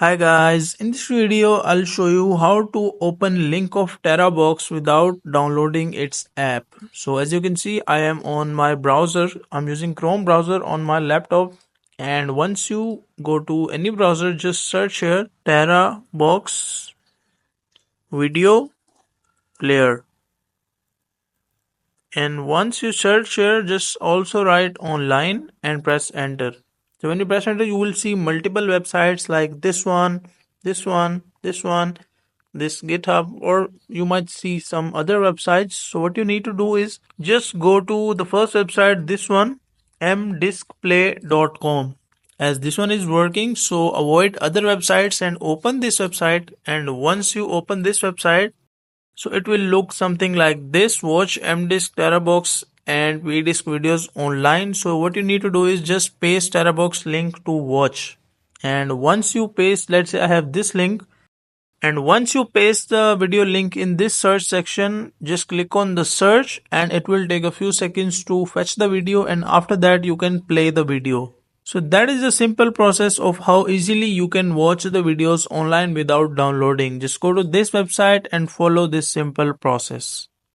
Hi guys, in this video I'll show you how to open link of Terabox without downloading its app. So as you can see, I am on my browser. I'm using Chrome browser on my laptop, and once you go to any browser, just search here Terabox video player. And once you search here, just also write online and press enter. So when you press enter, you will see multiple websites like this one, this GitHub, or you might see some other websites. So what you need to do is just go to the first website, this one, mdiskplay.com. As this one is working, so avoid other websites and open this website. And once you open this website, so it will look something like this. Watch mdisk, Terabox and vdisk videos online. So what you need to do is just paste Terabox link to watch. And once you paste, let's say I have this link. And once you paste the video link in this search section, just click on the search and it will take a few seconds to fetch the video, and after that you can play the video. So that is the simple process of how easily you can watch the videos online without downloading. Just go to this website and follow this simple process.